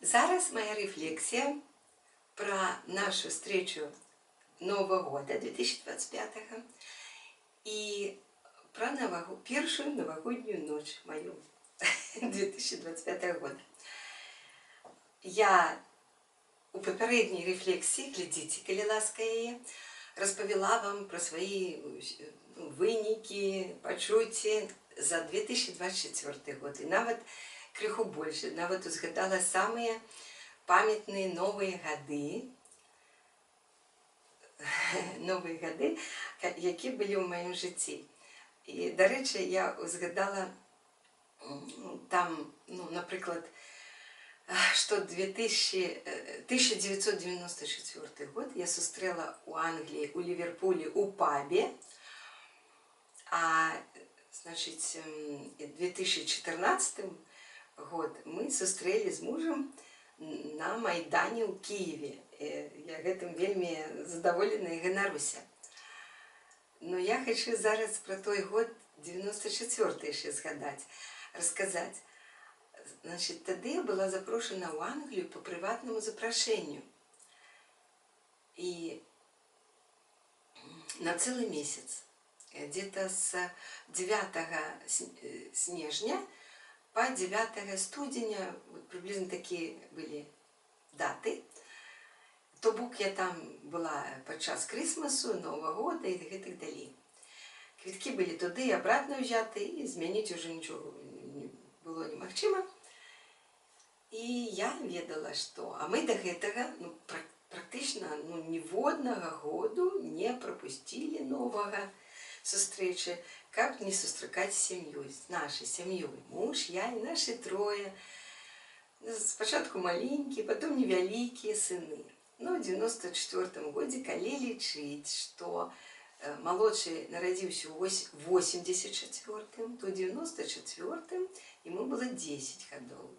Зараз моя рефлексия про нашу встречу Нового года 2025 и про первую новогоднюю ночь мою 2025 года. Я у попередній рефлексії, глядите, коли ласка її, розповіла вам про свої виніки, почуття за 2024 год. І навіть криху більше, навіть згадала самі пам'ятні нові годи, які були в моєму житті. І, до речі, я згадала там, наприклад, что 1994 год я зустріла у Англії, у Ліверпулі, у пабі, а, значить, 2014 год ми зустріли з мужем на Майдані у Києві. Я гэтым вельмі задоволена і ганаруся. Но я хочу зараз про той год 94-й ще згадати, розказати. Значит, тогда я была запрошена в Англию по приватному запрошению. И на целый месяц, где-то с 9 снежня по 9 студеня, вот приблизно такие были даты. То бок я там была подчас Крисмасу, Нового года и так далее. Квитки были туди и обратно взяты, и изменить уже ничего не было немагчыма. І я ведала, што а мы до гэтага практычна ніводнага году не пропустили новага сустрэчы, каб не сустракаць з сям'ёй, з нашай сям'ёй. Муж, я і нашы трое. Спачатку маленькія, потом невялікія сыны. Но в 94 годзе, калі лічыць, што малодшы нарадзіўся ў 84-м, то ў 94-м ему было 10 гадоў.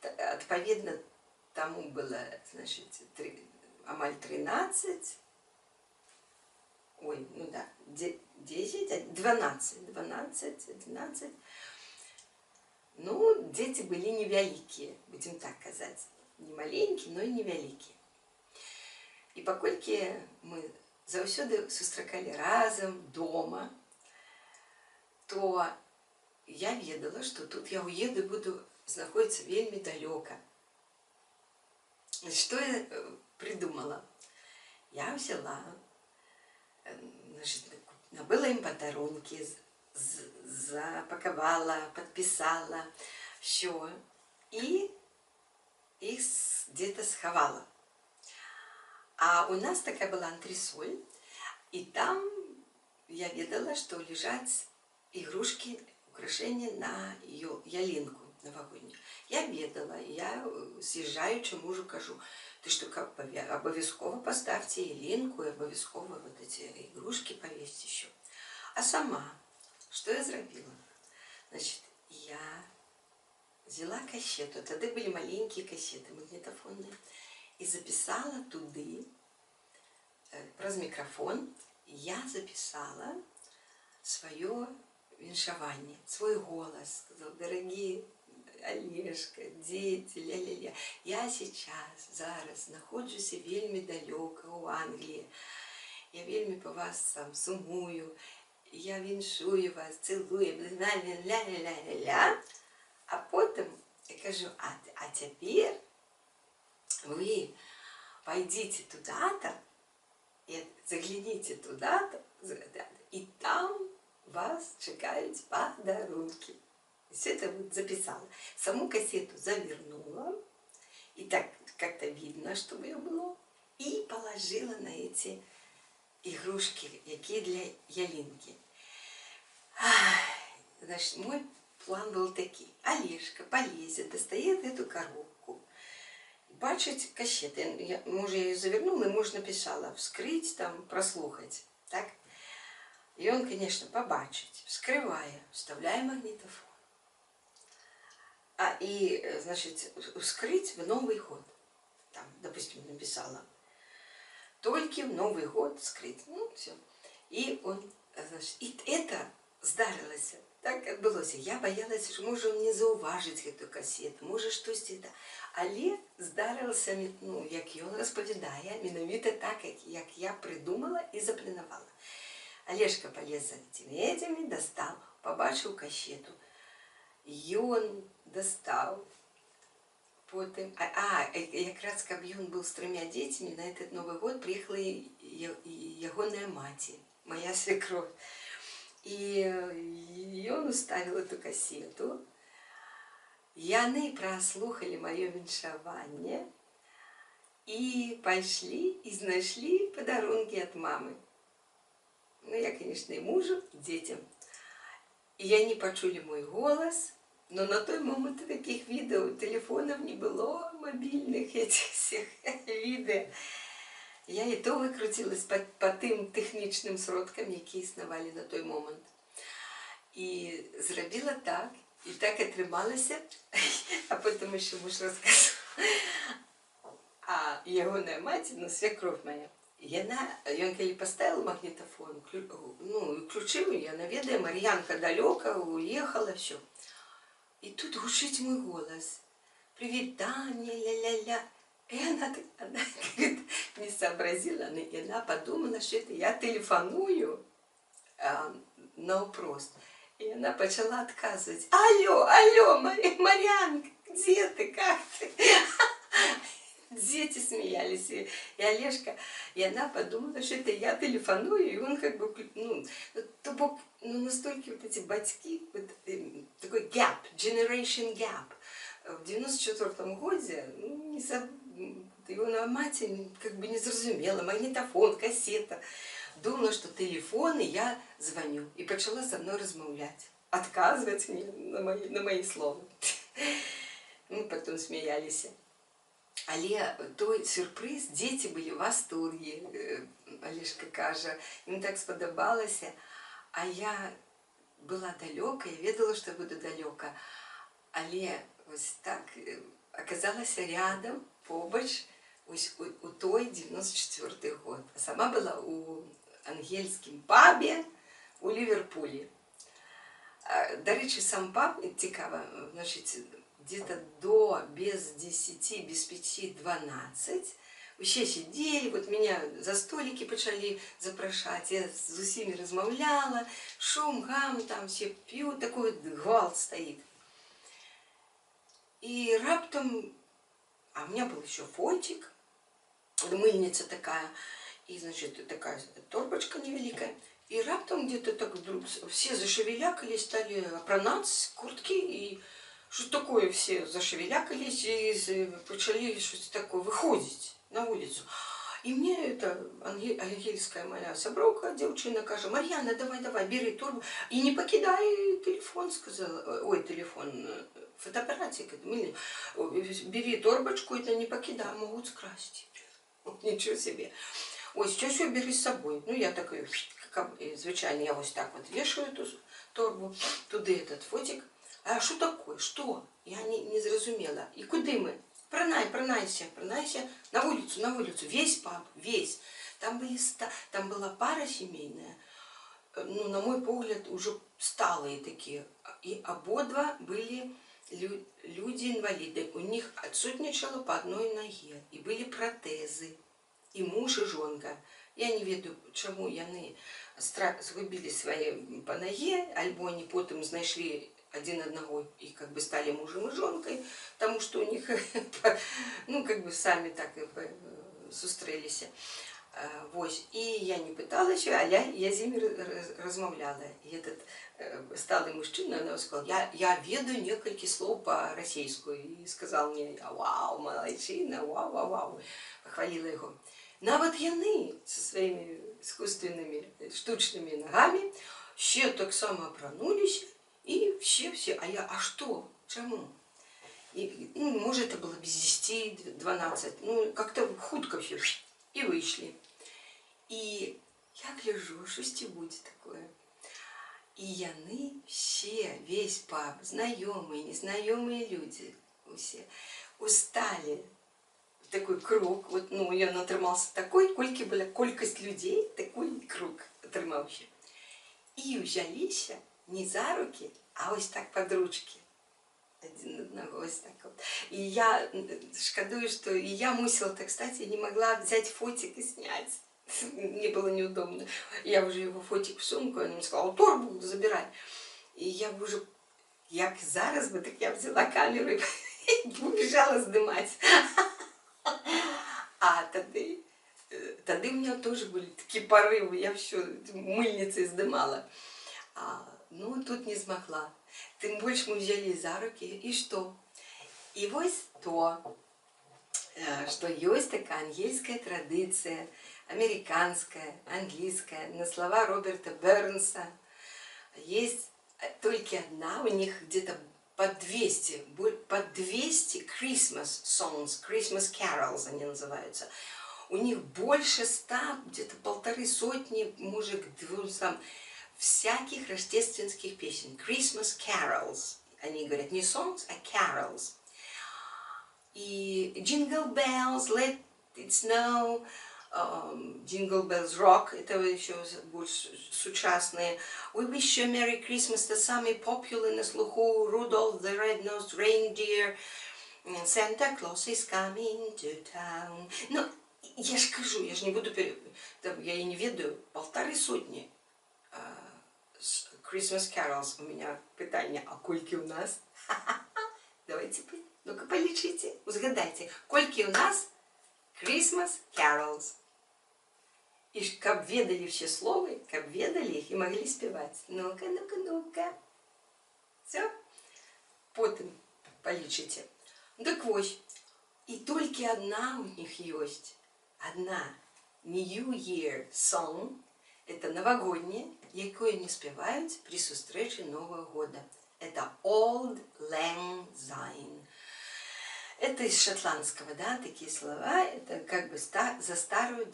Отповедно тому было, значит, амаль 13, ой, ну да, 10, 12, 11. Ну, дети были невеликие, будем так сказать. Не маленькие, но и невеликие. И покольки мы заўсёды сустракалі разом дома, то я ведала, что тут я уеду и буду знаходится вельмі далёка. Что я придумала? Я взяла, значит, набыла им подарунки, запаковала, подписала, все, и их где-то сховала. А у нас такая была антресоль, и там я ведала, что лежат игрушки, украшения на ее ялинку новогоднюю. Я ведала, я съезжаючи мужу кажу, ты что, обовязково поставьте ялинку и обовязково вот эти игрушки повесьте еще. А сама, что я зробила? Значит, я взяла кассету, тогда были маленькие кассеты магнитофонные, и записала туды, праз микрофон, я записала свое віншаванне, свой голос, сказал, дорогие Олежка, дети, ля-ля-ля, я сейчас, зараз, знаходжуся вельмі далёка ў Англії. Я вельмі по вас там сумую, я віншую вас, цілую, ля-ля-ля-ля-ля. А потім я кажу, а теперь вы пойдите туда-то, загляните туда-то, и там вас чекают подарунки. Все это вот записала. Саму кассету завернула, и так как-то видно, чтобы ее было, и положила на эти игрушки, какие для ялинки. Значит, мой план был такой. Олежка полезет, достает эту коробку, бачить кассеты. Может, я ее завернула, и может, написала вскрыть, там, прослухать. Так? И он, конечно, побачить, вскрывая, вставляя магнитофон. И, значит, вскрыть в Новый год. Там, допустим, написала. Только в Новый год вскрыть. Ну, все. И он, значит, и это здарилось. Так відбулося. Я боялася, що може він не зауважить эту кассету, може щось це. Але здарылася, ну, як ён распавядае, менавіта так, як я придумала і запланавала. Алешка полез за ведзямі, дастаў, пабачыў касету. Ён дастаў. Потым, якраз, каб ён быў з 3 дзецьмі, на этот Новы год приехала ягоная маці, моя свекровь. І ён уставіў эту касету. Яны праслухалі маё віншаванне і пайшлі і знайшлі падарункі ад мамы. Ну, я, конечно, і мужу, дзецям. І яны пачулі мой голас, но на той момент таких відео, телефонов не было, мобільних этих всех відео. Я і то викрутилась по тим технічним сродкам, які існували на той момент. І зробила так, і так атрымалася, а потім ще муж розказав. А ягоная маці, ну, свекровь моя, ён калі поставил магнитофон, ну, включил, яна ведае, Мар'янка далёка, уехала, все. И тут гучить мой голос. Привитание, ля-ля-ля. И она говорит, не сообразила, и она подумала, что это я телефоную навпрост. И она начала отказывать. Алло, алло, Марьянка, где ты, как ты? Дети смеялись, и Олежка, и она подумала, что это я телефоную, и он как бы, ну, настолько вот эти батьки, вот, такой gap, generation gap. В 94-м году, ну, его мать как бы не зразумела, магнитофон, кассета. Думала, что телефон, и я звоню, и начала со мной размовлять, отказывать мне на мои слова. Мы потом смеялись. Але той сюрприз, дзеці былі ў восторгі, Алешка кажа, ім так спадабалася, а я была далёка, я ведала, што буду далёка, але вось так аказалася рядом, побач, у той 94-й год. А сама была у ангельскім пабе у Ліверпулі. Дарэчы, сам паб, цікава, значыць, где-то без 10, без 5, 12. Все сидели, вот меня за столики начали запрошать, я с усими размовляла, шум, гам, там все пьют, такой вот гвалт стоит. И раптом, а у меня был еще фотик, мыльница такая, и, значит, такая торбочка невеликая. И раптом где-то так вдруг все зашевелякались, стали опранаться, куртки, и что такое, все зашевелякались и начали что-то такое выходить на улицу. И мне эта ангельская моя соброка, девчина, каже, Марьяна, давай, бери торбу. И не покидай телефон, сказала, ой, телефон, фотоаппаратик, бери торбочку, это не покидай, могут скрасть. Ничего себе. Ой, сейчас все бери с собой. Ну, я такой, звичайно, я вот так вот вешаю эту торбу, туда этот фотик. А что такое? Что? Я не зразумела. И куда мы? Пронайся на улицу. Весь паб, весь. Там была пара семейная, ну, на мой погляд, уже сталые такие. И ободва были люди-инвалиды. У них отсутничало по одной ноге. И были протезы. И муж, и жонка. Я не ведаю, чему яны згубили свои по ноге, альбо они потом знайшли один одного и как бы стали мужем и жонкой, потому что у них, ну, как бы сами так и сустрэліся. Вось. И я не пыталась, а я с ними размовляла. И этот сталый мужчина, он сказал, я ведаю несколько слов по-российски. И сказал мне, вау, молодчина, вау. Похвалила его. Нават яны со своими искусственными, штучными ногами все так само апранулись. И все, а что? Чему? И, ну, может, это было без 10, 12, ну, как-то худко все, и вышли. И я гляжу, что будет такое. И яны все, весь паб, знакомые, незнакомые люди, все, устали в такой круг, вот, ну, он отрымался такой, кольки была колькость людей, такой круг отрымался. И взялись не за руки, а вот так под ручки. Один одного, ось так вот. И я шкодую, что и я мусила, так, кстати, не могла взять фотик и снять. Мне было неудобно. Я уже его фотик в сумку, он мне сказал, торбу забирай. И я бы уже, як зараз бы, так я взяла камеру и побежала снимать. А тогда у меня тоже были такие порывы, я все мыльницей снимала. Ну, тут не смогла. Тем больше мы взяли за руки, и что? И вот то, что есть такая ангельская традиция, американская, английская, на слова Роберта Бернса. Есть только одна, у них где-то под 200 Christmas songs, Christmas carols они называются. У них больше 100, где-то 150, может, там, всяких рождественских песен. Christmas carols. Они говорят не songs, а carols. И Jingle Bells, Let It Snow, Jingle Bells Rock, это еще больше сучасные. We Wish You a Merry Christmas, это самый популярный на слуху. Rudolph the Red-Nosed Reindeer, Santa Claus is coming to town. Ну, я ж кажу, я ж не буду, я и не ведаю, 150 Christmas carols. У меня питание, а кольки у нас? Давайте, ну-ка полечите, узгадайте, кольки у нас Christmas carols. И каб ведали все слова, каб ведали их и могли спевать. Ну-ка, ну-ка, ну-ка. Все? Потом полечите. Так вот, и только одна у них есть. Одна New Year Song. Это новогодняя, якую они спевают при сустрече Нового года. Это Auld Lang Syne. Это из шотландского, да, такие слова. Это как бы за старая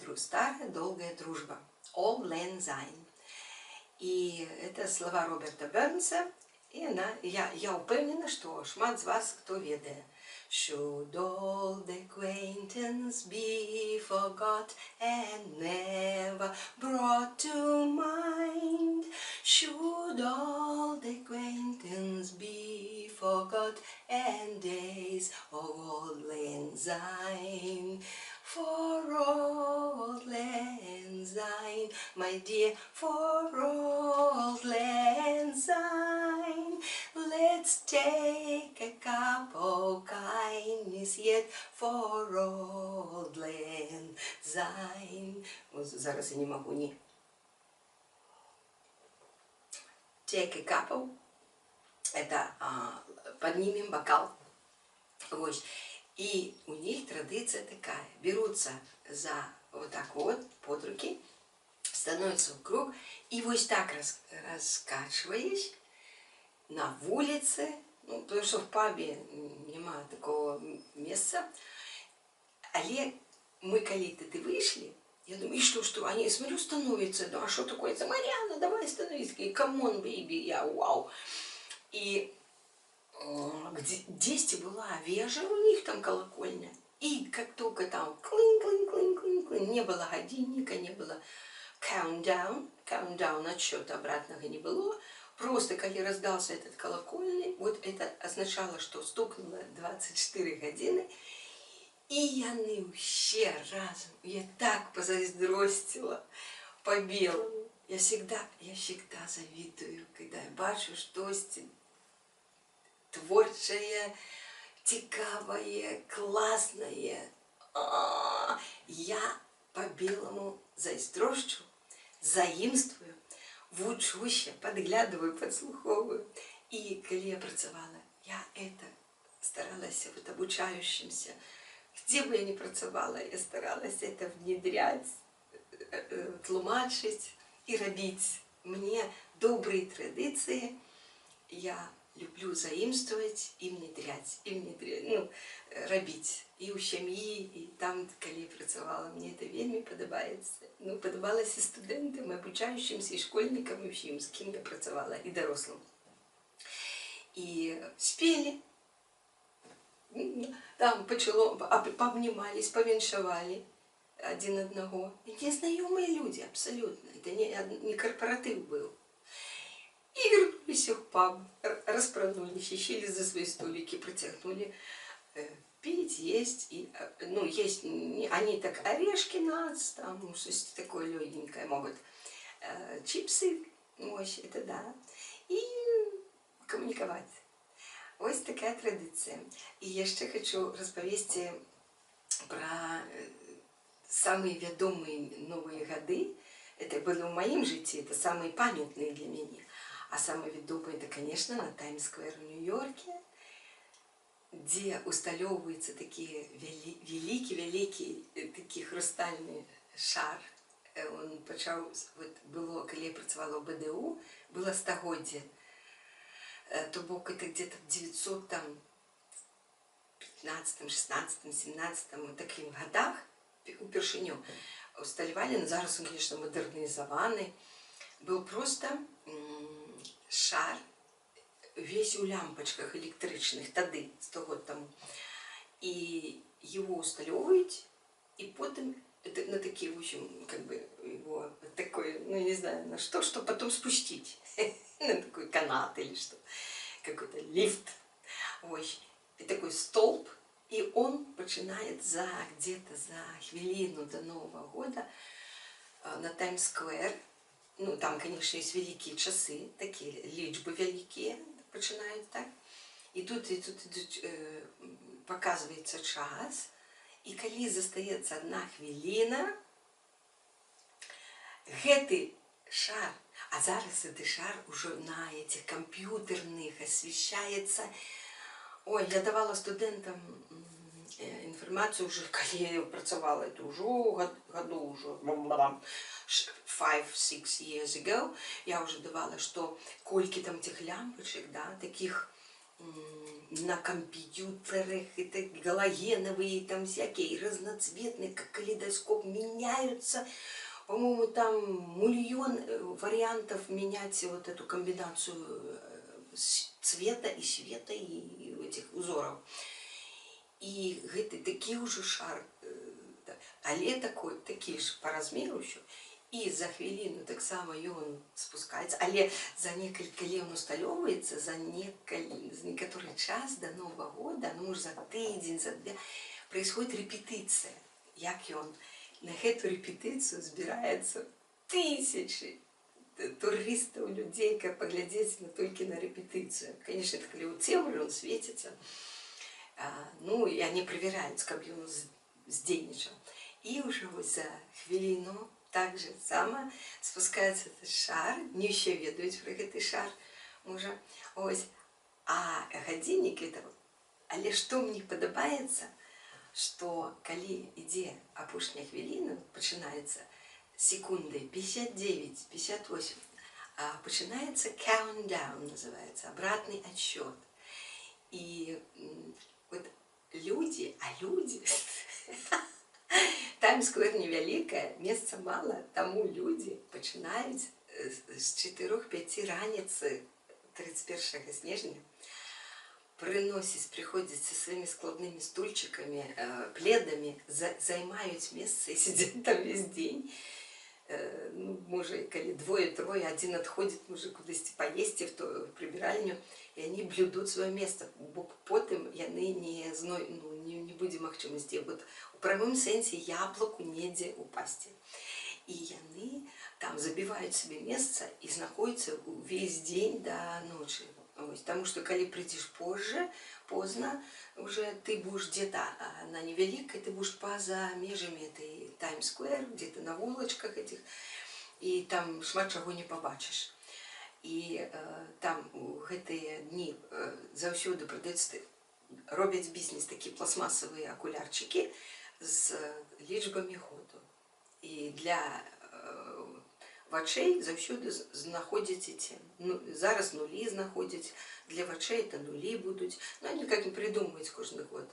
долгая дружба. Auld Lang Syne. И это слова Роберта Бернса. И я упевнена, что шмат з вас хто ведає. Should old acquaintance be forgot and never brought to mind? Should old acquaintance be forgot and days of Auld Lang Syne? For Auld Lang Syne, my dear, for Auld Lang Syne, let's take a cup of kindness yet for Auld Lang Syne. Зараз я не могу не. Take a cup of, это поднимем бокал. Вот. И у них традиция такая. Берутся за вот так вот под руки, становятся в круг и вот так раскачиваясь на улице, ну, потому что в пабе нема такого места. Але мы коли-то вышли, я думаю, и что, они, смотрю, становятся, да, а что такое, это Марьяна, давай становись, и come on, baby, я вау. И где была вежа, у них там колокольня. И как только там клин-клин-клин-клин-клин, не было годинника, не было countdown, отсчета обратного не было. Просто, когда раздался этот колокольный, вот это означало, что стукнуло 24 годины. И яны все разом, я так позаздростила по-белому. Я всегда завидую, когда я бачу что-то творчее, цікавое, классное. Я по-белому зайздрощу, заимствую, вучуся, подглядываю, подслуховую. И когда я працавала, я это старалась вот обучающимся. Где бы я ни працавала, я старалась это внедрять, тлумачить и робить. Мне добрые традиции я люблю заимствовать и внедрять, ну, робить. И у сям'ї, и там, коли я працавала, мне это вельми подобається. Ну, подобалось и студентам, и обучающимся, и школьникам, и всем, с кем я працавала, и дорослым. И спели. Там пообнимались, повіншавали один одного. И незнакомые люди, абсолютно. Это не корпоратив был. и вернулись в паб, расправнулись, сели за свои столики, протянули пить, есть. И, ну, есть, они так орешки нас, там, что-то такое легенькое могут, чипсы, ось, это да, и коммуниковать. Ось така традиція. І я ще хочу розповісти про самые вядомые Новые годы. Это было в моем житті, это самые памятные для меня. А самые ведомые, это, конечно, на Таймс-сквер в Нью-Йорке, где усталёвываются такие великие такие хрустальный шар. Он почав, вот, было, когда я працевала в БДУ, было 100-годие. То бок это где-то в 915, 16, 17 вот таких годах упершыню усталявалі. Но зараз он, конечно, модернизованный. Был просто шар, весь у лямпочках электричных, тады, 100 год тому. И его усталёвывают, и потом на такие, в общем, как бы его такой, ну не знаю, на что потом спустить. На такой канат или что, какой-то лифт. Ось. И такой столб, и он начинает где-то за хвилину до Нового года на Таймс-сквер. Ну, там, конечно, есть великие часы, такие лічбы великие, начинают так. И тут показывается час, и коли застаецца 1 хвилина, гэты шар, а зараз этот шар уже на этих компьютерных освещается. Ой, я давала студентам информацию уже, когда я працевала, это уже году уже 5-6 years ago, я уже давала, что кольки там этих лямпочек, да, таких на компьютерах, это галогеновые, там всякие разноцветные, как калейдоскоп, меняются. По-моему, там миллион вариантов менять вот эту комбинацию цвета и света и этих узоров. И это такие уже шар, але такие же по размеру еще. И за хвилину так само и он спускается, але за несколько лет он усталёвывается, за некоторый час до Нового года, ну может за тыдзень, за 2, происходит репетиция. Як он на эту репетицию собирается тысячи туристов, людей, как поглядеть только на репетицию. Конечно, это когда тембр, он светится. Ну, и они проверяют, как он сденежил. И уже вот за хвилину так же само спускается этот шар, не еще ведают про этот шар уже. Ось. А годинник это, але что мне подобается, что коли иде опушня хвилина, начинается секунды 59, 58, начинается countdown, называется, обратный отсчет. И вот люди, Таймс-сквер невеликая, места мало, тому люди начинают с 4-5 раницы 31 снежня приходят со своими складными стульчиками, пледами, займают место и сидят там весь день. Ну, может, коли 2-3, один отходит, может, куда-то поесть в прибиральню, и они блюдут свое место. Потом яны не будем махчимости. Вот в прямом сенсе яблоку негде упасть. И яны там забивают себе место и находятся весь день до ночи. Потому что, коли придешь поздно, уже ты будешь где-то на невеликой, ты будешь поза межами этой Таймс-сквер, где-то на улочках этих, и там шмат чаго не побачишь. И там в эти дни заўсёды продаются, робят бизнес такие пластмассовые окулярчики с лічбами году. И для вачэй заўсёды знаходзяць эти, ну, зараз нули знаходзяць, для вачэй это нули будут, но они как не придумывают каждый год.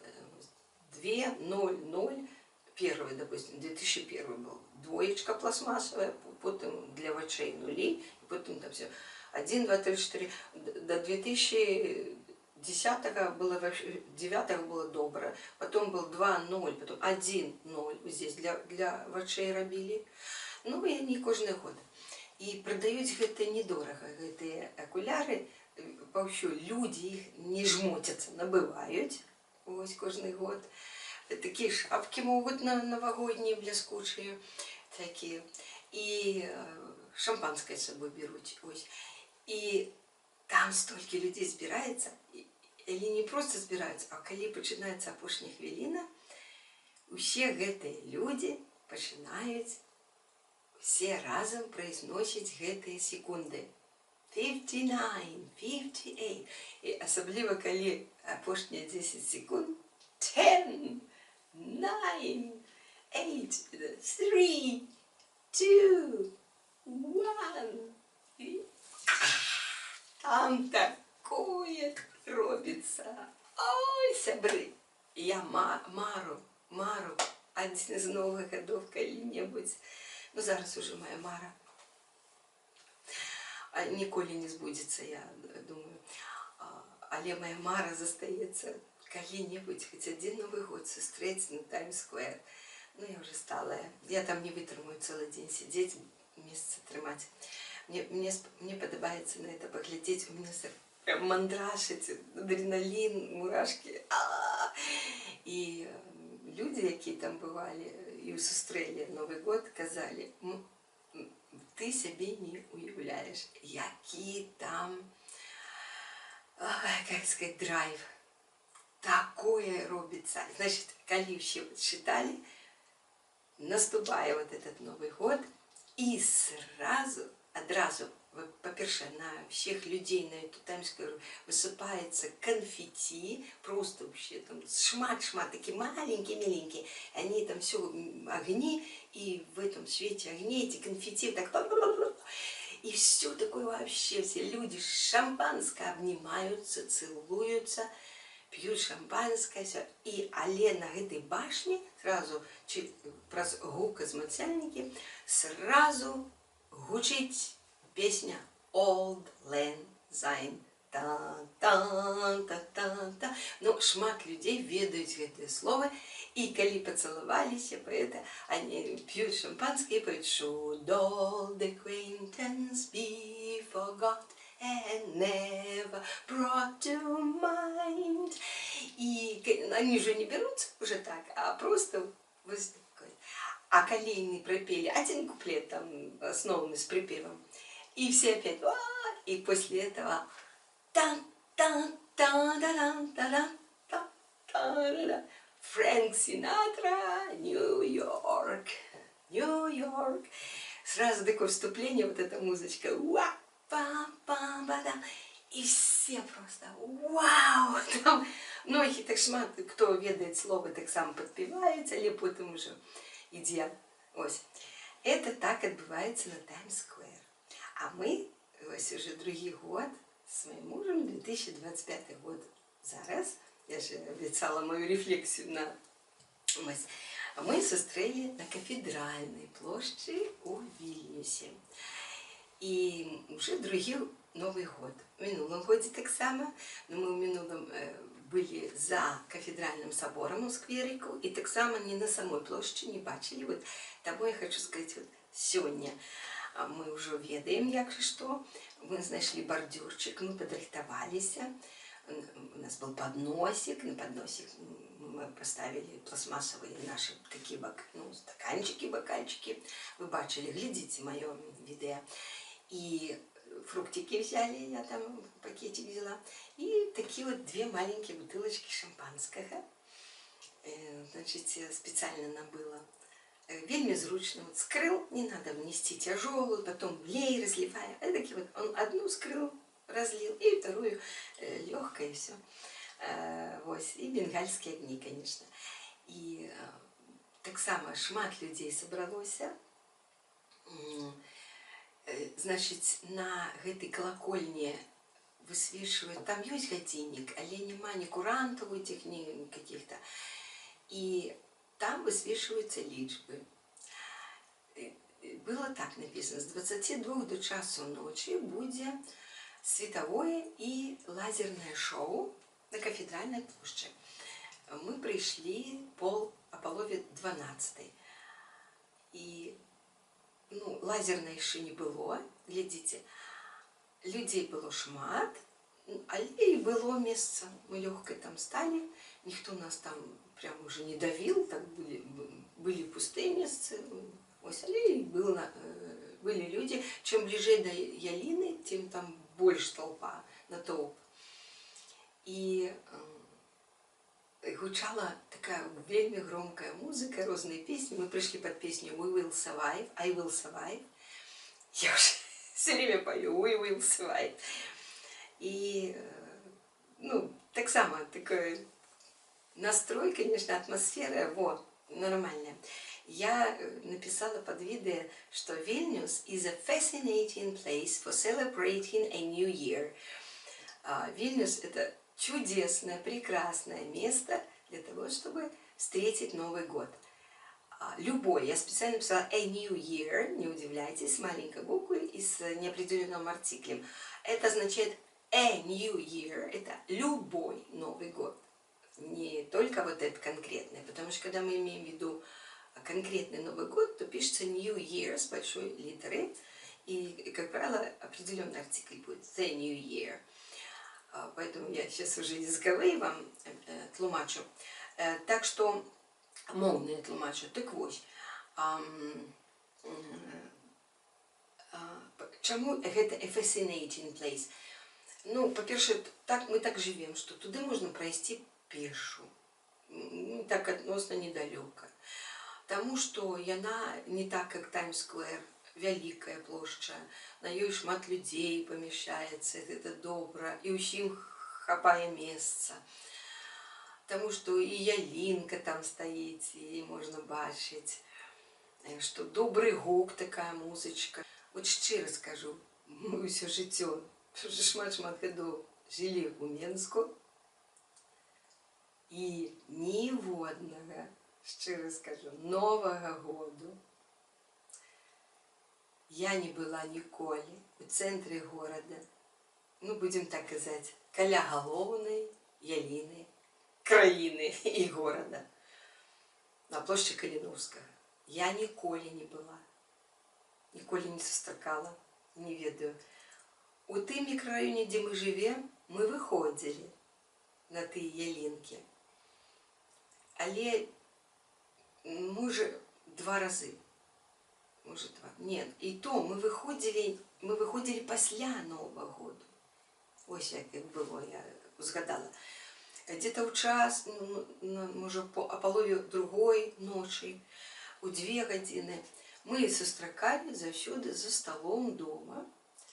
2, 0, 0, первый, допустим, 2001 был, двоечка пластмассовая, потом для вачэй нули, и потом там все 1, 2, 3, 4, до 2010 было, 9 было добро, потом был 2, 0, потом 1, 0, здесь для вачэй робили. Ну, и они каждый год. І прадаюць гэта недорага, гэтыя акуляры, паўсюль людзі іх не жмотяцца, набываюць, вось кожны год. Такія шапкі могуць на навагоднія бліскучыя такія. І шампанскае з сабой беруць. Ось. І там столькі людзей збіраецца, але не проста збіраюцца, а калі пачынаецца апошняя хвіліна, усе гэтыя людзі пачынаюць все разам прайзносіць гэтыя секунды. 59, 58. І асабліва, калі апошнія 10 секунд 10, 9, 8, 3, 2, 1. Там такое робіцца. Ой, сябры, я мару адзін з новых гадоў калі-небудзь. Ну, зараз уже моя мара ніколі не збудзецца, я думаю. Але моя мара застаецца калі-небудзь, хоць адзін Новы год сустрэць на Таймс-сквер. Ну, я уже сталая. Я там не вытрымаю цэлы дзень сидзець, месца трымаць. Мне падабаецца на это паглядзець, у мяне прям мандрашыць, адреналін, мурашкі. І людзі, якія там бывалі і сустрэлі Новы год, казалі: ты сябе не уяўляеш, які там, как сказать, драйв. Такое робіцца. Значит, калі ўсе чыталі, наступае вот этот Новый год, і адразу, па-першае, на всех людей на эту Таймс-сквер высыпаецца конфетти, просто вообще там шмат-шмат, такие маленькие-миленькие, они там все огни, и в этом свете огней эти конфетти так, и все такое вообще, все люди шампанское обнимаются, целуются, пьют шампанское, и але на этой башне сразу, праз гукозмацальники, сразу гучить песня Old Lang Syne. Та-та-та-та-та. Ну, шмат людей ведаюць гэтае слово, и калі поцеловались, они пьют шампанское и поют Should all the acquaintance be forgot and never brought to mind. И они же не берутся уже так, а просто выступают. А калі они пропели один куплет, там, основанный с припевом, и все опять, и после этого Фрэнк Синатра, Нью-Йорк, Нью-Йорк. Сразу такое вступление, вот эта музычка, и все просто, вау, там многие так шмат, кто ведает слово, так сам подпевает, але потом уже ідзе. Ось. Это так отбывается на Таймс-сквер. А мы, ось уже другий год, с моим мужем, 2025 год зараз, я же обещала мою рефлексию на... Мы сустрели на Кафедральной площади у Вильнюсе. И уже другий Новый год. В минулом году так само, но мы в минулом были за Кафедральным собором у скверику, и так само не на самой площади не бачили. Вот тому я хочу сказать, вот сегодня мы уже ведаем, як же что, мы нашли бордюрчик, мы подрихтовались, у нас был подносик, на подносик мы поставили пластмассовые наши такие стаканчики, бокальчики, вы бачили, глядите мое видео, и фруктики взяли, я там пакетик взяла, и такие вот две маленькие бутылочки шампанского, значит, специально набыла. Вельми зручно, вот скрыл, не надо внести тяжелую, потом лей, разливая. А такие вот, он одну скрыл, разлил, и вторую легкое, и все. Вот, и бенгальские огни, конечно. И так само шмат людей собралося. Значит, на этой колокольне высвечивают, там есть годинник, але нема ни курантов этих, ни каких-то. И там высвечиваются лічбы. Было так написано, с 22 до часу ночи будет световое и лазерное шоу на Кафедральной площади. Мы пришли о половине 12. И ну, лазерна яшчэ не было, глядзіце, людзей было шмат, але і было месца, мы лёгка там сталі, ніхто нас там прям уже не давіл, так былі пустыя месцы, ось, але і былі людзі, чым бліжэй да яліны, тым там больш толпа, натоўп. І гучала такая вельмі громкая музыка, розныя песні, мы прыйшлі пад песню «We will survive», «I will survive», я уже все время пою «We will survive». И, ну, так само, такой настрой, конечно, атмосфера, вот, нормальная. Я написала под видео, что Vilnius is a fascinating place for celebrating a new year. Вильнюс – это чудесное, прекрасное место для того, чтобы встретить Новый год. Любой, я специально написала a new year, не удивляйтесь, с маленькой буквы и с неопределенным артиклем. Это означает a new year, это любой Новый год. Не только вот этот конкретный, потому что когда мы имеем в виду конкретный Новый год, то пишется New Year с большой литеры, и, как правило, определенный артикль будет The New Year. Поэтому я сейчас уже языковые вам тлумачу. Так что, мовные тлумачу. Так вот, чему это a fascinating place? Ну, по-перше, мы так живем, что туда можно пройти пешу, так относно недалеко. Тому, что яна не так, как Таймс-сквер, вялікая плошча, на ёй шмат людзей памяшчаецца, это добра, і ўсім хапае месца. Таму што і ялінка там стаіць, і можна бачыць, што добры гук, такая музычка. Вот шчыра скажу, мы ўсё жыццё, шмат-шмат гадоў жылі ў Менску, і ніводнага, шчыра скажу, Новага году я не была ніколі у цэнтры горада, ну, будем так казаць, каля галоўнай яліны краіны і горада, на плошчы Каліноўскага. Я ніколі не была, ніколі не сустракала, не ведаю. У тым мікрараёне, дзе мы жывем, мы выходзілі на тыя ялінкі, але може 2 разы. Может, 2. Нет, и то мы выходили пасля Нового года. Ось як было, я згадала. Где-то ў час, може, о полові другой ночи, у 2 гадзіны, мы сустракалі заўсёды за столом дома.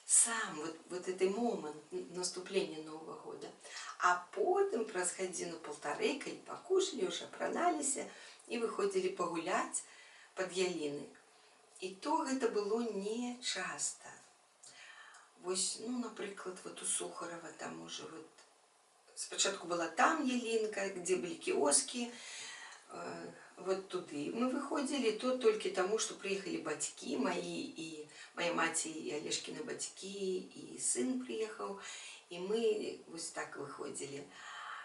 Сам вот этот момент наступления Нового года. А потом праз гадзіну-полторы, калі покушали, уже апраналіся и выходили погулять под яліны. И то это было не часто. Вось, ну, например, вот у Сухарова там уже вот спочатку была там ялинка, где были киоски, вот туды мы выходили, то только тому, что приехали батьки мои, и моя мать, и Олежкины батьки, и сын приехал, и мы вот так выходили,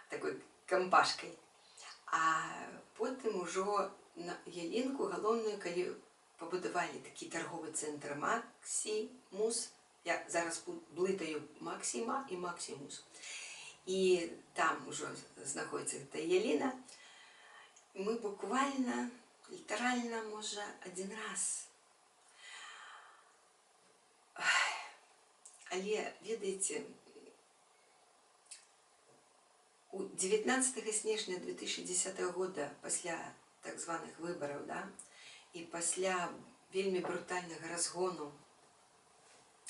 такой компашкой. А потом уже на ялинку галоўную, калі побудовали такий торговий центр Максимус. Я зараз блытаю Максима и Максимус. И там уже знаходится эта ялина. Мы буквально, литерально, может, 1 раз. Але, ведаете, у 19 снежня 2010 года, после так званых выборов, да, и после вельми брутального разгону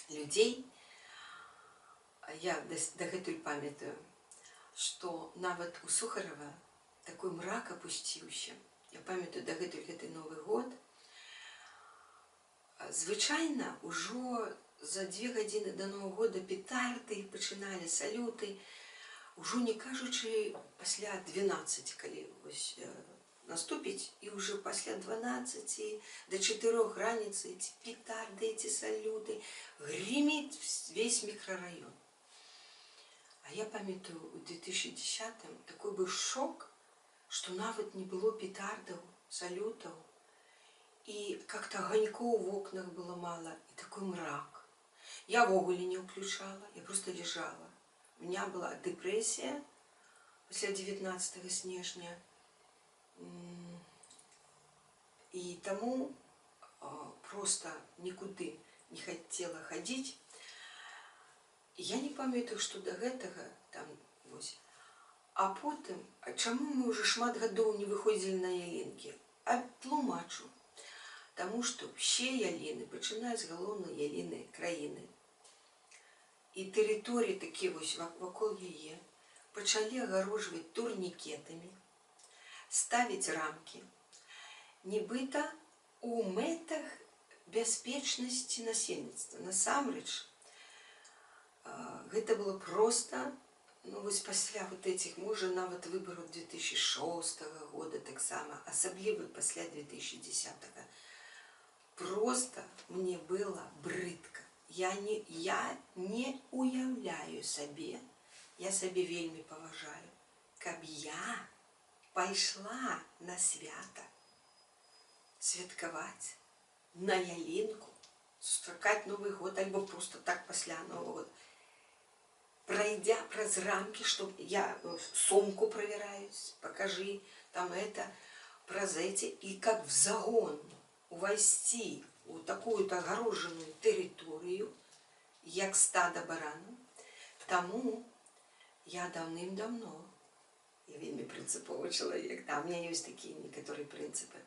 людей, я дагэтуль памятаю, что нават у Сухарова такой мрак опусціўся. Я памятаю дагэтуль гэты Новый год. Звычайна ўжо за 2 гадзіны до Нового года петарды пачыналі, салюты, ўжо не кажучы пасля 12, калі вось наступить, и уже после 12 до 4 раницы эти петарды, эти салюты, гремит весь микрорайон. А я памятаю, у 2010-м такой был шок, что нават не было петардов, салютов. и как-то огоньков в окнах было мало, и такой мрак. Я вогуле не включала, я просто лежала. У меня была депрессия после 19 снежня. И тому просто никуды не хотела ходить. І я не памятаю, што да гэтага там вось. А потым, чаму мы ўжо шмат гадоў не выходзілі на ялінкі? А тлумачу. Таму што ўсе яліны пачынаюць з галоўнай яліны краіны. І тэрыторыі такія вось вакол яе пачалі агарожваць турнікетамі, ставіць рамкі, нібыта у мэтах бяспечнасці насельніцтва. Насамрэч, гэта было просто, ну вось пасля вот этих, можа нават выбараў 2006 года таксама, асабліва пасля 2010. Просто мне было брыдка. Я не уяўляю сабе, я сабе вельмі паважаю, каб я пайшла на свята святкаваць, на ялінку, сустракаць Новы год, альбо просто так пасля Нового года. Пройдя праз рамки, что я сумку проверяюсь, покажи, там это, праз эти, и как в загон увойти в такую-то огороженную территорию, як стадо баранов, тому я давным-давно, я вельми принциповый человек, да, у меня есть такие некоторые принципы,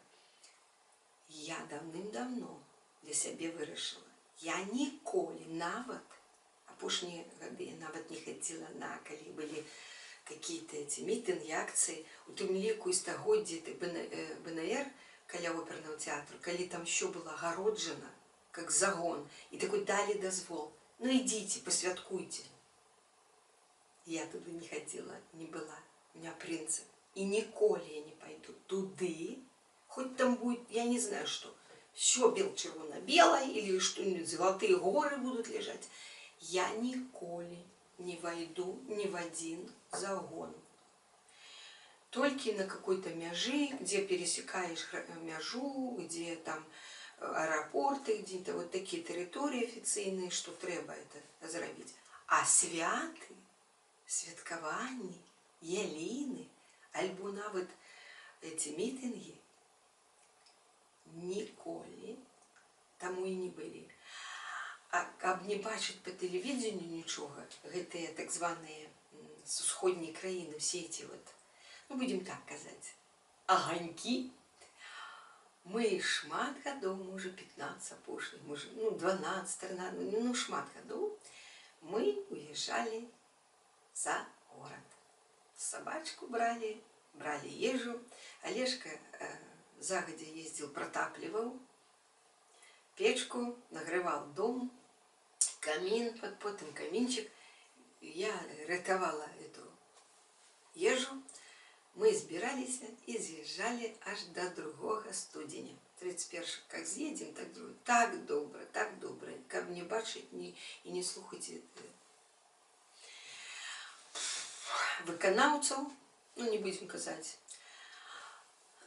я давным-давно для себя вырашила, я ніколі нават, апошнія гады я нават не хадзіла на, калі былі какие-то эти мітынги, акцыі, у тым ліку і стагоддзі БНР каля оперного театру, калі там еще было агароджана, как загон, и такой дали дозвол, ну идите, посвяткуйте. Я туда не ходила, не была, у меня принцип. И ніколі я не пойду туды, хоть там будет, я не знаю что, все бело-червоно-белое, или что-нибудь, золотые горы будут лежать. Я ніколі не войду ни в один загон. Только на какой-то мяжи, где пересекаешь мяжу, где там аэропорты, где-то вот такие территории официальные, что треба это зробить. А святы, святкаванні, яліны, альбо нават эти митинги ніколі тому и не были. А каб не бачыць по телевидению ничего, гэтыя так званые с усходней краины, все эти вот, ну будем так казать, огоньки, мы шмат гадоў, может 15 апошніх, может, ну 12, 13, ну шмат гадоў, мы уезжали за город. Собачку брали ежу, Олежка загодя ездил, протапливал печку, нагревал дом, камин, под потом каминчик. Я рятовала эту ежу. Мы збирались и заезжали аж до другого студеня. 31 как съедем, так другой. Так добро. Как не бачить и не слухать выканаўцаў, ну не будем казать,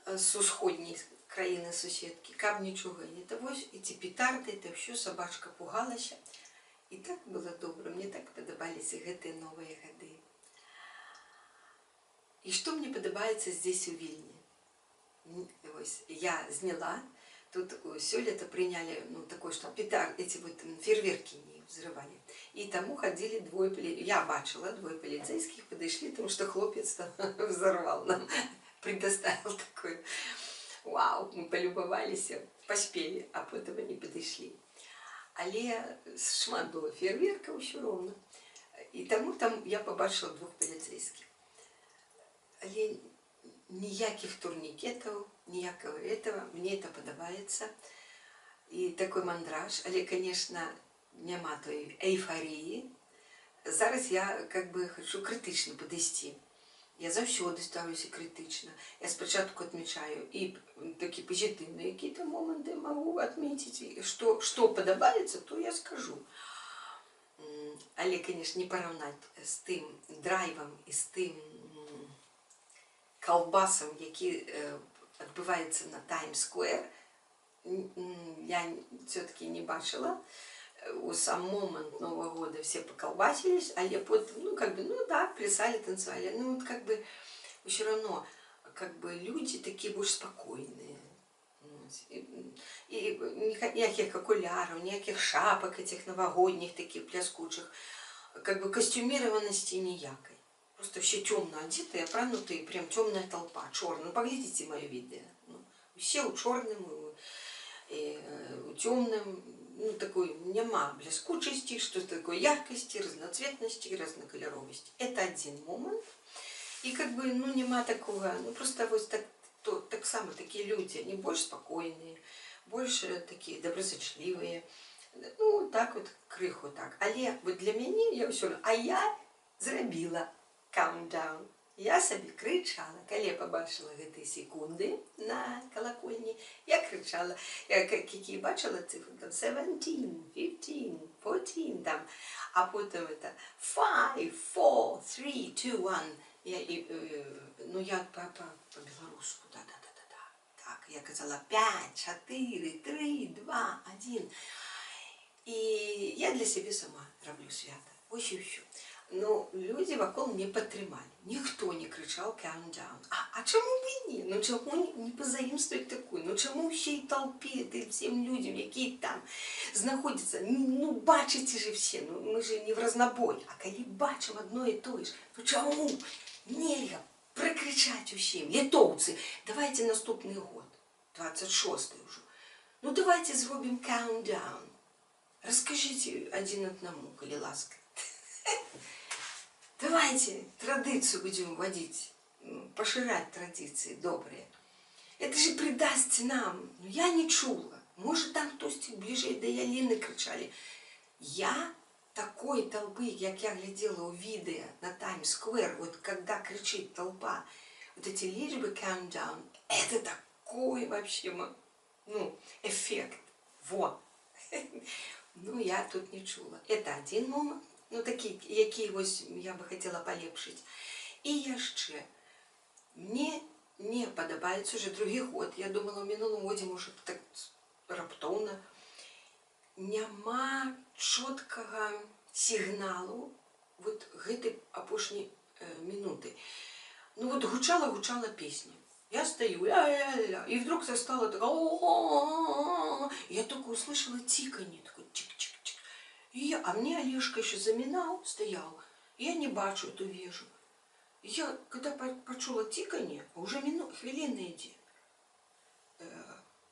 с усходней краины суседки, каб ничего не того, эти петарды, это все, собачка пугалася. И так было добро, мне так подобались и гэтые новые годы. И что мне подобается здесь у Вильни? Я сняла, тут все лето приняли, ну такое, что петард, эти вот фейерверки не взрывали. И тому ходили двое, я бачила, двое полицейских подошли, потому что хлопец там взорвал нам, предоставил такой. Вау, мы полюбовались, поспели, а потом они подошли. Але шмат было фейерверка все ровно. И тому там я побачила двух полицейских. Але ніяких турникетов, ніякого этого, мне это подобается. И такой мандраж, але, конечно, нема той эйфории. Зараз я как бы хочу критично подойти. Я завсёды ставлюся критично. Я спочатку отмечаю и такие позитивные какие-то моменты могу отметить. Что подобается, то я скажу. Але, конечно, не поравнать с тем драйвом и с тем колбасом, який відбувається на Таймс-сквер, я все-таки не бачила. У сам момент Нового года все поколбасились, але потом, ну, как бы, ну, да, плясали, танцевали. Ну, вот, как бы, все равно, как бы, люди такие больше спокойные. И никаких окуляров, никаких шапок этих новогодних, таких пляскучих, как бы, костюмированности никакой. Просто все темно одетые, опранутые, прям темная толпа, черная. Ну, поглядите мое видео. Ну, все у черным, у темным, ну, такой нема блескучести, что-то такое яркости, разноцветности, разноколеровости. Это один момент. И как бы, ну, нема такого, ну, просто вот так само такие люди, они больше спокойные, больше такие доброзичливые. Ну, так вот, криху так. Але вот для меня, я все равно, а я зробила countdown. Я собі кричала, коли я побачила ці секунди на колокольні, я кричала, які бачила цифри, там 17, 15, 14, там, а потім це 5, 4, 3, 2, 1. Ну, я по-білоруську, так, я казала 5, 4, 3, 2, 1. І я для себе сама роблю свято. Ось і все. Но люди вокруг не підтримали. Ніхто не кричав countdown. А чому б і ні? Ну чому не позаимствовать таку? Ну чому всій толпі, всім людям, які там знаходяться, ну бачите же всі, ну ми же не в разнобой. А коли бачимо одно і то ж, то чому нельзя прикричати усім? Литовці, давайте наступний год, 26-й уже. Ну давайте зробимо countdown. Расскажите один одному, коли ласка. Давайте традицию будем вводить, поширять традиции добрые. Это же придаст нам. Ну, я не чула. Может, там хтось ближе до Ялины кричали. Я такой толпы, как я глядела у видео на Таймс-сквер, вот когда кричит толпа, вот эти лишь countdown, это такой вообще, ну, эффект. Вот. Ну, я тут не чула. Это один момент. Ну, такі, які ось я би хотіла поліпшити. І ще, мені не подобається вже другий год. Я думала, в минулому годі, може, так раптовно. Нема чіткого сигналу вот гэтай апошній минуты. Ну, вот гучала песня. Я стою, и вдруг застала такая, я только услышала тиканье, такое чик-чик-чик. А мне Олежка еще заминал, стоял, я не бачу эту вежу. Я, когда почула тиканье, уже хвилина йде.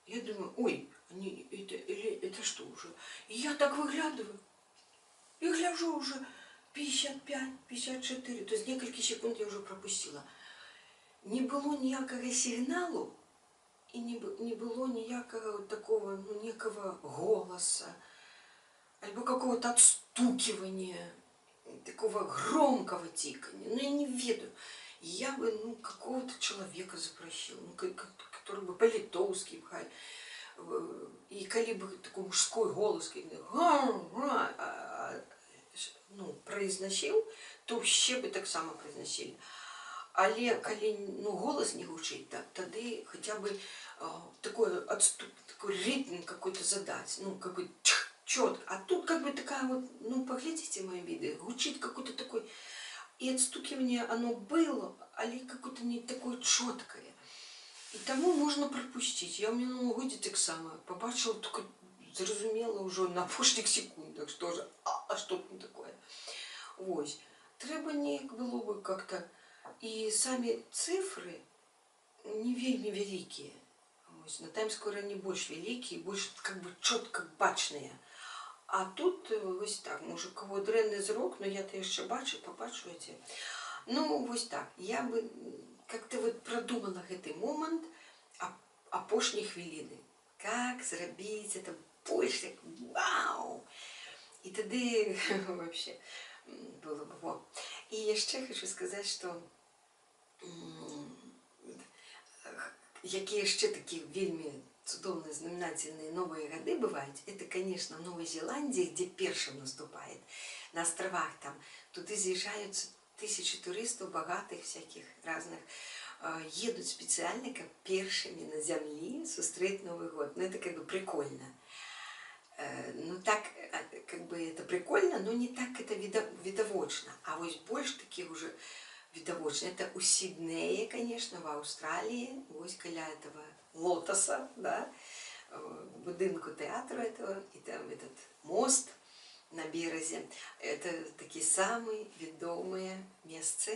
Я думаю, ой, это что уже? И я так выглядываю, и гляжу уже 55, 54, то есть несколько секунд я уже пропустила. Не было ніякого сигналу, и не было ніякого такого, ну, некого голоса, альбо какого-то отстукивания, такого громкого тикания. Ну, я не ведаю. Я бы, ну, какого-то человека запросила, ну, который бы по-литовски, и коли бы такой мужской голос, ну, произносил, то вообще бы так само произносили. Але коли, ну, голос не гучить, тогда хотя бы такой отступ, такой ритм какой-то задать, ну, как бы четко. А тут как бы такая вот, ну, поглядите мои видео, гучит какой-то такой, и отстукивание оно было, але какое-то не такое четкое. И тому можно пропустить. Я в минулому годі так само побачила, только зрозумела уже на пошних секундах, что же, что там такое. Вот. Треба не было бы как-то. И сами цифры не вельми великие. На Таймс-сквер они больше великие, больше как бы четко бачные. А тут ось так, може, кого дренний зрок, но я-то еще побачу эти. Ну, ось так. Я бы как-то вот продумала этот момент опошней хвилины. Как зробить это больше, вау! И тогда вообще было бы вот. И еще хочу сказать, что які ще такі вельми цудовные, знаменательные новые годы бывают, это, конечно, в Новой Зеландии, где першим наступает, на островах там, туда заезжают тысячи туристов, богатых всяких разных, едут специально как первыми на земле сустреть Новый год. Ну, это как бы прикольно. Ну, так, как бы это прикольно, но не так это видовочно. А вот больше таких уже видовочно. Это у Сиднея, конечно, в Австралии, вот каля этого лотоса, да, будинку театру этого, и там этот мост на березе. Это такие самые ведомые места.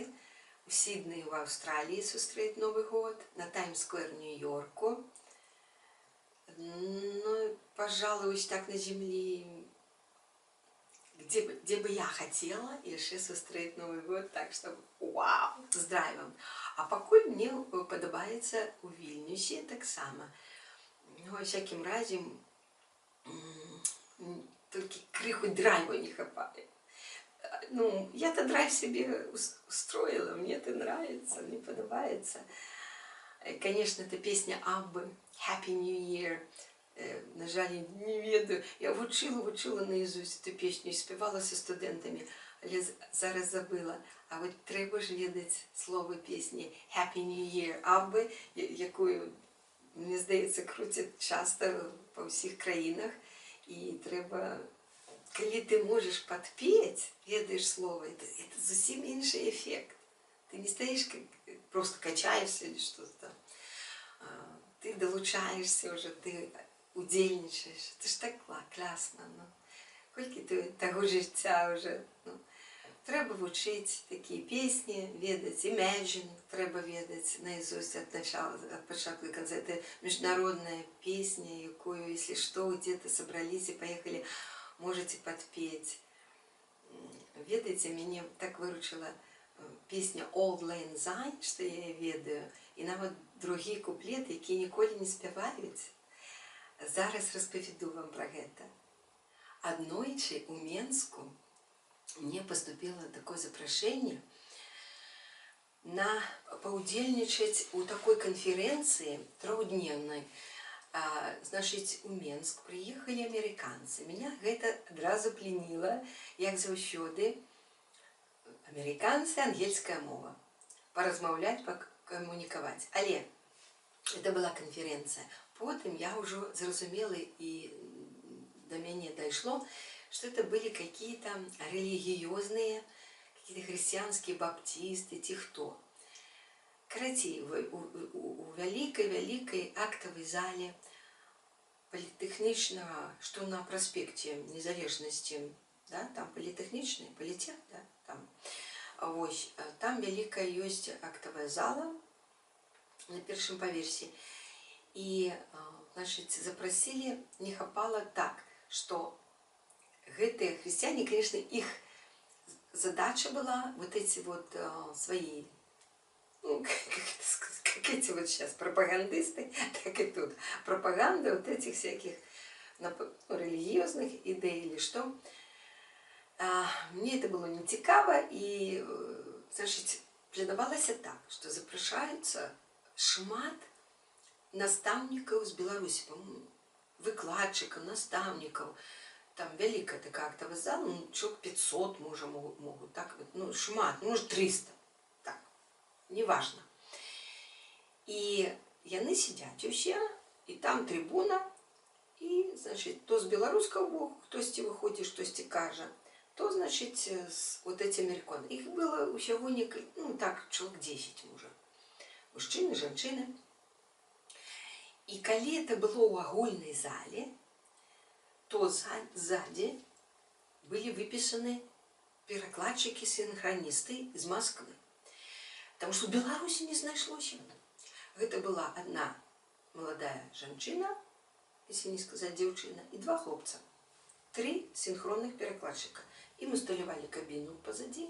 У Сиднея в Австралии сустреть Новый год, на Таймс-сквер в Нью-Йорку. Ну, пожалуй, так на земле, где бы я хотела еще сустреть Новый год, так что вау, здравствуйте. А покуль мне подобается у Вильнюсе так само. Ну, во всяким разе, только криху драйва не хватает. Ну, я-то драйв себе устроила, мне это нравится, мне подобается. Конечно, это песня Аббы «Happy New Year». На жаль, не ведаю. Я вучила наизусть эту песню і співала зі студентами, але зараз забыла. А от треба ж ведати слово пісні «Happy New Year» Абби, яку, мені здається, крутять часто по всіх країнах. І треба, коли ти можеш підпіти, ведаєш слово, це зовсім інший ефект. Ты не стоишь, просто качаешься или что-то там. Ты долучаешься уже, ты удельничаешь. Это ж так классно. Ну. Кольки ты того життя уже. Ну. Треба вчити такі пісні, ведать, Imagine треба ведать наизусть от початку до конца. Это международная песня, якую, если что, где-то собрались и поехали, можете подпеть. Ведаете, меня так выручила песня Old Lang Syne, что я її ведаю, і навіть другі куплети, які ніколи не співають. Зараз розповіду вам про це. Однойче у Менску мне поступило такое запрошение на поудельничать у такой конференции трехдневной. Значит, у Менск приехали американцы. Меня это одразу пленило, як заўсёды. Американцы, ангельская мова. Поразмаўляць, покоммуниковать. Але это была конференция. Потом я уже зразумела, и до меня дошло, что это были какие-то религиозные, какие-то христианские баптисты, те кто. Короче, у великой актовой зале политехничного, что на проспекте Незалежности, да, там политехничный, политех, да, там великая есть актовая зала на первом поверсе. И, значит, запросили, не хапало так, что гэтые христиане, конечно, их задача была вот эти вот свои, ну, как эти вот сейчас пропагандисты, так и тут пропаганда вот этих всяких религиозных идей или что. Мне это было не цікаво, и, значит, планировалось так, что запрошаюцца шмат наставников з Беларусі, по-моему, выкладчиков, наставников. Там великая такая актовая зала, ну, человек 500 могут, так вот, ну, шмат, ну, может, 300, так, неважно. И яны сидят усе, и там трибуна, и, значит, то с белорусского боку, хтосьці выходит, хтосьці кажа, то, значит, вот эти американцы. Их было усяго некалькі, ну, так, человек 10 уже. Мужчины, женщины. И коли это было в агульной зале, то сзади были выписаны перекладчики-синхронисты из Москвы. Потому что в Беларуси не знайшлося. Это была одна молодая женщина, если не сказать девчина, и 2 хлопца. 3 синхронных перекладчика. Им усталевали кабину позади,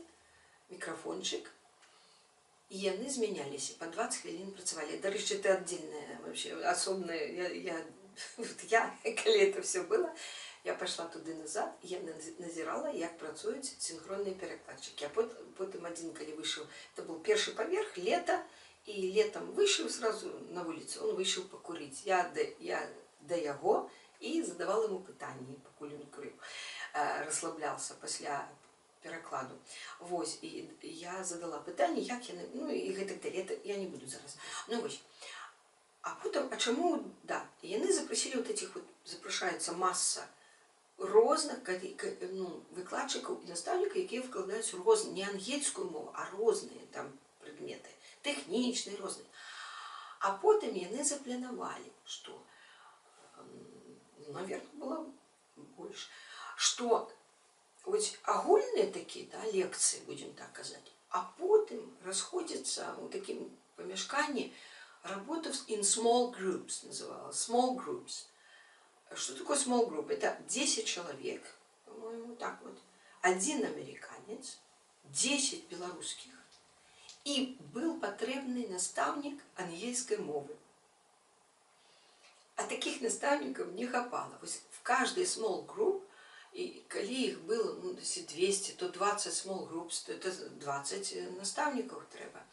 микрофончик, и яны змянялись, по 20 хвилин працавали. До речи, это отдельное, вообще, особенное. Я, коли это все было, я пошла туда назад, я назирала, як працують синхронные перекладчики. А потом один, коли вышел, это был первый поверх, лето, и летом вышел сразу на улицу, он вышел покурить. Я до его и задавала ему питание, покуль он курил. Расслаблялся после перакладу. Вось, і я задала пытанне, як яны, ну і гэтак далей, это я не буду зараз. Ну вось. А потым, а чаму, да, яны запрасілі вот этих вот, запрашаецца маса розных выкладчыкаў і настаўнікаў, якія выкладаюць розныя, не ангельскую мову, а розныя там прадметы, тэхнічныя, розныя. А потым яны запланавалі, што, наверное, было больш, што вось агульныя такія, да, лекцыі, будзем так казаць, а потым расходзяцца ў такім памяшканні работа in small groups, называлась, small groups. Что такое small group? Это 10 человек, по-моему, так вот. Один американец, 10 белорусских. И был потребный наставник английской мовы. А таких наставников не хапало. В каждой small group, и коли их было, ну, если 200, то 20 small groups, то это 20 наставников треба.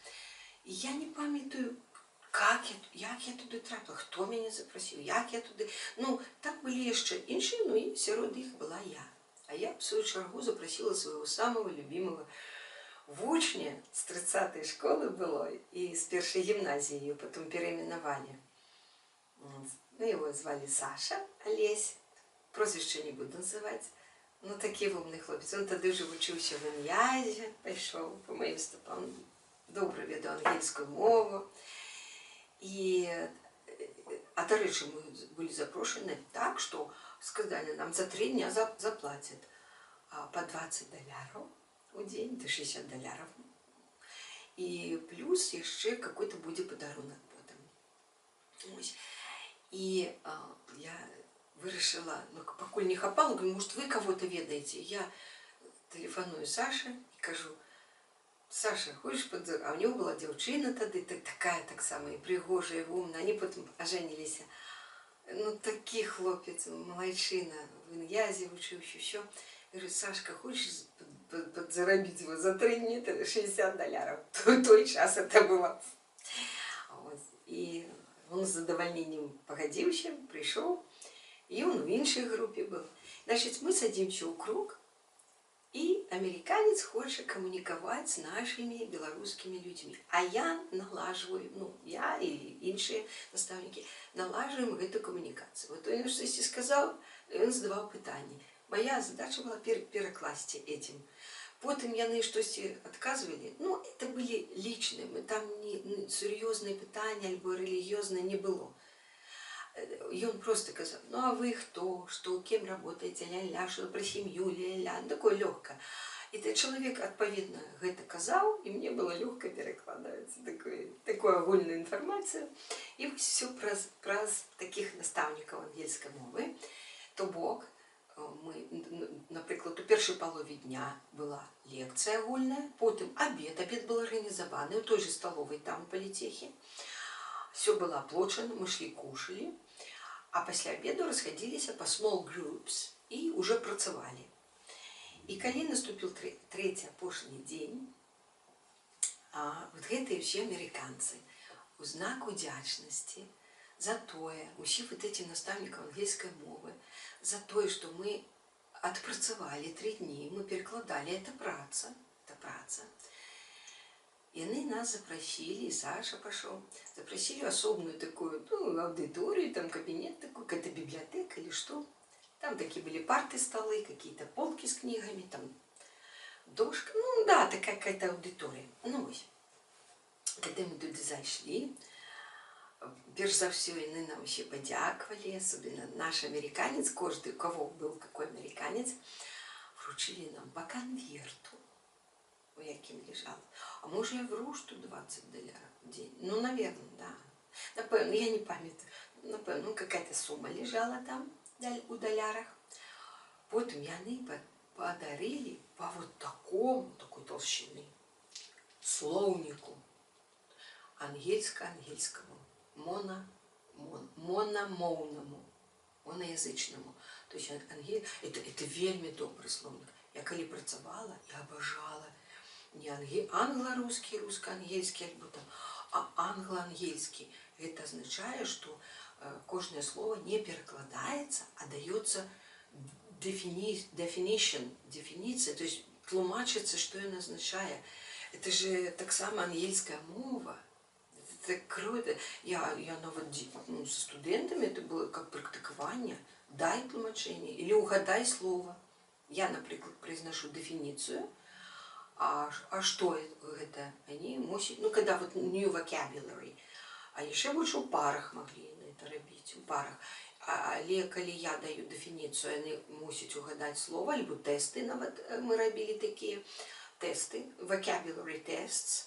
И я не памятаю, як я туди трапила, хто мене запросив, як я туди. Ну, там були ще інші, ну і серед їх була я. А я, в свою чергу, запросила своего самого любимого вучня с 30-й школы было, и с первой гимназии ее потом переименовали. Ну, его звали Саша Олесь, прозвище не буду называть. Ну, такий умний хлопець. Він тоді вже вчився в Ін'язі, пішов по моїм стопам, добре ведав англійську мову. А до речі, ми були запрошені так, що сказали, нам за 3 дня заплатять по $20 в день, до $60. И плюс еще какой-то будет подарунок потом. И я вирішила, ну, покуль не хапала, говорю, может, вы кого-то ведаете? Я телефоную Саше и кажу, Саша, хочешь подзор? А у него была девчина тогда, такая так самая пригожая, умная. Они потом оженились. Ну, такий хлопець, молодчина, в Ін'язі учився, що. Я говорю, Сашка, хочешь подзаробить его за 3 дня $60? В той час это было. Вот. И он с задовольнением погодився, пришел, и он в іншій группе был. Значит, мы садимся у круг, и американец хочет коммуниковать с нашими белорусскими людьми. А я налаживаю, ну, я и іншие наставники, налаживаем эту коммуникацию. Вот он что-то сказал, он задавал питание. Моя задача была перекласть этим. Потом яны что-то отказывали. Ну, это были личные, там не серьезные питания, альбо религиозные не было. И он просто сказал, ну а вы кто, что, кем работаете, ля-ля, что про семью, ля-ля, такое легкое. И этот человек, отповедно, это сказал, и мне было легко перекладывать такую огульную информацию. И все про таких наставников английской мовы. То бок, мы, например, у першей половине дня была лекция огульная, потом обед был организованный в той же столовой там в политехе. Все было оплачено, мы шли кушали, а после обеда расходились по small groups и уже працевали. И когда наступил третий апошний день, вот это все американцы у знак удячности за то, усі вот эти наставники английской мовы, за то, что мы отпрацевали 3 дни, мы перекладали, это праца. И они нас запросили, и Саша пошел, запросили особенную такую, ну, аудиторию, там кабинет такой, какая-то библиотека или что. Там такие были парты, столы, какие-то полки с книгами, там дошка, ну да, такая какая-то аудитория. Ну вот, когда мы туда зашли, перш за все, они нам еще подяквали, особенно наш американец, каждый, у кого был какой американец, вручили нам по конверту. У яким лежал. А може я вру, що $20 в день? Ну, наверное, да. Напевно, я не пам'ятаю. Напевно, ну, какая-то сумма лежала там у долярах. Потом яны подарили по вот такой толщины словнику ангельскому, мономовному, моноязычному. То есть это вельми добрый словник. Я коли працевала, я обожала не англо-русский, русско-ангельский, а англо-ангельский. Это означает, что каждое слово не перекладается, а дается definition, то есть тлумачиться, что я назначаю. Это же так само ангельская мова. Это круто. Я навіть ну, со студентами, это было как практикование. Дай тлумачение или угадай слово. Я, например, произношу дефиницию. А что это? Они мусят, ну, когда вот new vocabulary, а еще больше у парах могли на это робить, у парах. Але коли я даю дефиницию, они мусят угадать слово, либо тесты, мы робили такие тесты, vocabulary tests,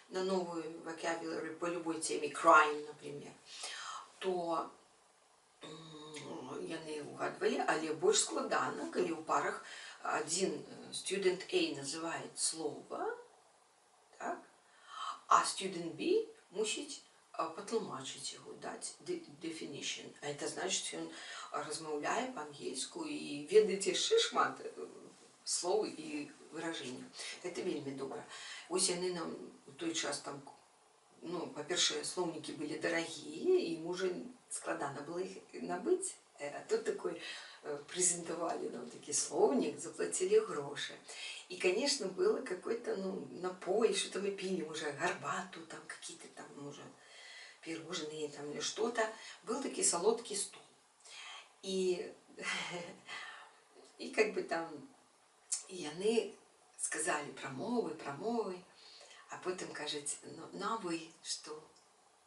на новую vocabulary по любой теме, crime, например, то яны угадывали, але больш складана, калі ў парах один student A называет слово, так, а student B мусіць патлумачыць яго, даць definition. А это значит, што ён размаўляе па-ангельску і ведаеце яшчэ шмат слоў і выражэнняў. Это вельмі добра. Вось яны нам у той час там, ну, па-першае, слоўнікі былі дарагія, і ім уже складана было іх набыць. А тут такой презентовали нам такой словник, заплатили гроши. И, конечно, было какой-то, ну, напой, что-то мы пили уже, горбату, там какие-то там уже пирожные там или что-то. Был такой солодкий стол. И как бы там, и они сказали промовы, а потом кажуть, ну а вы что?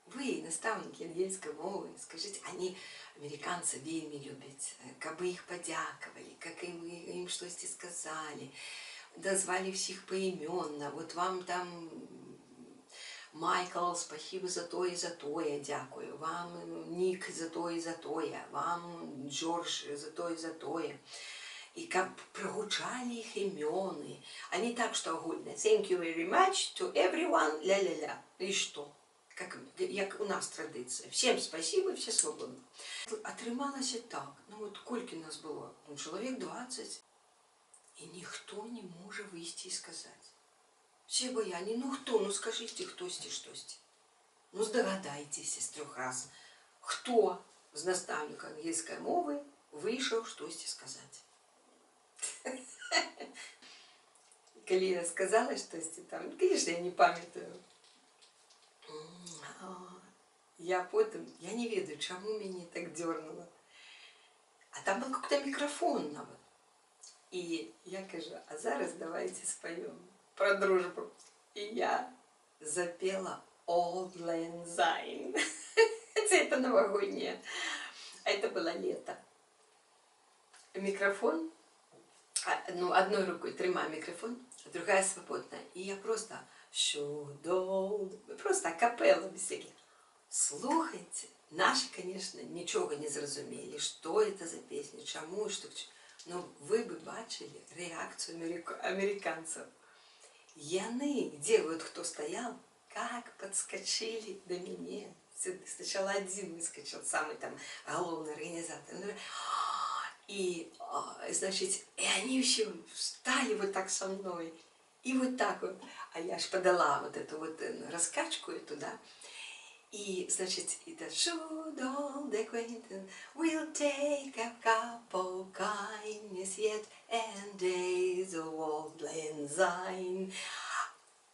Вы, наставники ангельской мовы, скажите, они, американцы, вельми любят, как бы их подяковали, как им что-то сказали, дозвали всех поименно, вот вам там, Майкл, спасибо за то и за то, я дякую, вам Ник за то и за то, вам Джордж за то и за то. И как прогучали их имены, они так что огульно, thank you very much to everyone, ля-ля-ля, и что? Как у нас традиція. Всім спасибо, всі свободні. Атрымалася так, ну от колькі нас було? Ну, чоловік 20. І ніхто не може вийти і сказати. Всі бояні, ну хто, ну скажіть хтось, щось. Ну здогадайтеся з 3 раз. Хто з наставника ангельської мови вийшов щось сказати? Коли я сказала щось там, звісно, я не пам'ятаю. Я потом, я не ведаю, чему меня так дернуло. А там был какой-то микрофон навод. И я кажу, а зараз давайте споем про дружбу. И я запела Auld Lang Syne. Это новогоднее. А это было лето. Микрофон, ну, одной рукой тримаю микрофон, а другая свободная. И я просто просто акапелла без всяких. Слухайте, наши, конечно, ничего не зрозумели, что это за песня, чему, что. Но вы бы бачили реакцию американцев. Яны, где вот кто стоял, как подскочили до меня. Сначала один выскочил, самый там головный организатор. И, значит, и они все встали вот так со мной. И вот так вот. А я ж подала вот эту вот раскачку эту, да. И, значит, это should all the acquaintance will take a couple kindness yet and days of Auld Lang Syne.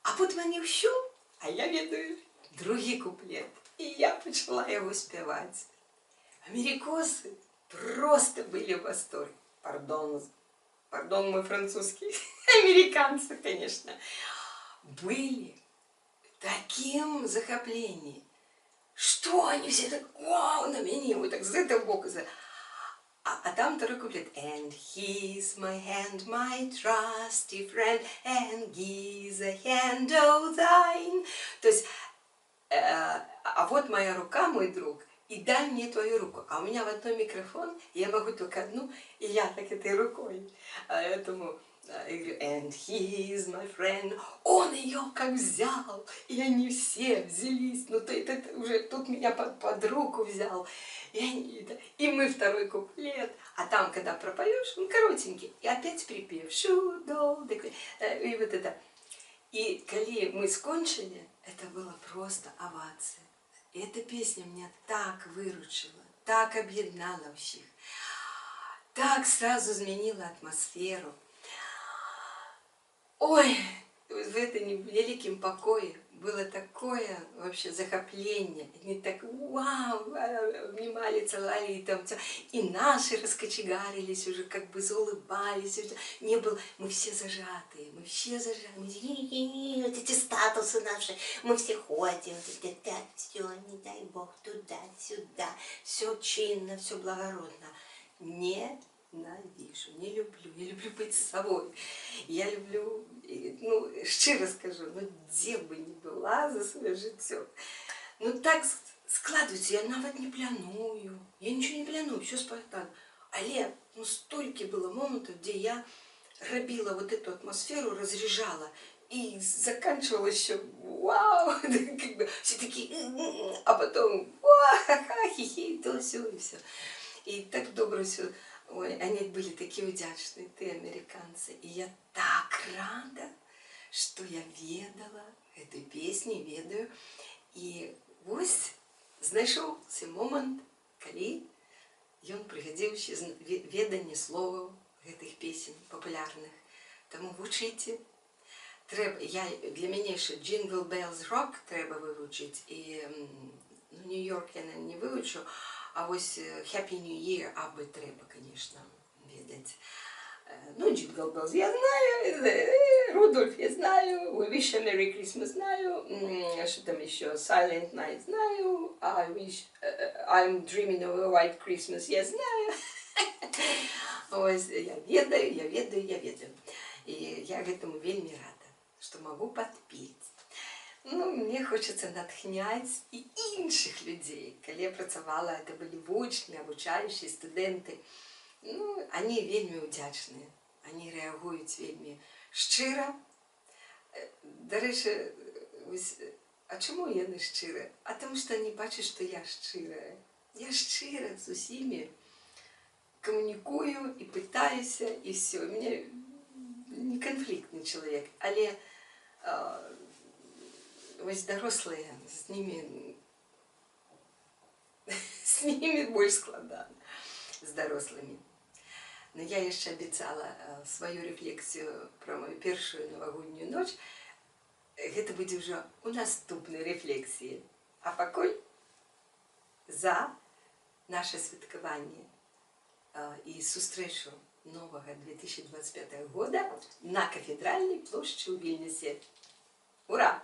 А потім вони все, а я ведаю другий куплет. І я почала його співати. Америкосы просто были в восторге. Пардон мой французский. Американцы, конечно. Были в таким захоплении. Что они все так, вау, на меня, вот так с этого боку. А там второй куплет. And he's my hand, my trusty friend, and gives a hand of thine. То есть, а вот моя рука, мой друг, и дай мне твою руку. А у меня в одной микрофон, я могу только одну, и я так этой рукой. Поэтому я говорю, and he is my friend. Он ее как взял, и они все взялись. Ну, это уже тут меня под руку взял. И мы второй куплет. А там, когда пропоешь, он коротенький. И опять припев. И вот это. И когда мы скончили, это было просто овация. И эта песня меня так выручила, так объединяла всех, так сразу изменила атмосферу. Ой, в этом великом покое было такое вообще захопление. Они так вау, обнимали, целовали, и, там, и наши раскочегарились уже, как бы заулыбались. Не было, мы все зажатые, мы все зажатые. Вот эти статусы наши, мы все ходим, так, все, не дай Бог, туда-сюда, все чинно, все благородно. Ненавижу, не люблю. Я люблю быть собой. Я люблю, ну, щиро скажу, ну, где бы ни была за своє життя. Ну, так складывается, я навіть не планую. Я ничего не планую, все спонтанно. Але, ну, столько было моментов, где я робила вот эту атмосферу, разряжала. И заканчивала еще, вау, как бы все такие, а потом, вау, хихи, то все, и все. И так добро все. Ой, они были такие вдячные, ты, американцы. И я так рада, что я ведала этой песни, ведаю. І ось знайшовся момент, коли ён пригодився ведання слова гэтых песен популярных. Тому вучите. Для мяне ще Jingle Bells Rock треба вивчити. І Нью-Йорк я не вивчу, а ось Happy New Year аби треба, звісно, ведати. Ну, Jingle Bells я знаю, Рудольф я знаю, We Wish a Merry Christmas знаю, что там еще, Silent Night знаю, I'm Dreaming of a White Christmas я знаю. Ось, я ведаю. І я этому вельми рада, что могу подпеть. Ну, мне хочется натхнять и інших людей. Коли я працювала, это были учні, обучаючі, студенти. Ну, они вельми вдячні. Они реагують вельми щиро. До речі, а чому я не щира? А тому що вони бачать, що я щира. Я щира з усіма комунікую і питаюся, і все. У мене не конфліктний чоловік, але ось дорослі, з ними більш складно, з дорослими. Но я ще обіцяла свою рефлексію про мою першу новогодню ніч. Це буде вже у наступній рефлексії. А поки за наше святкування і зустрічу нового 2025 года на Кафедральній площі у Вільнюсі. Ура!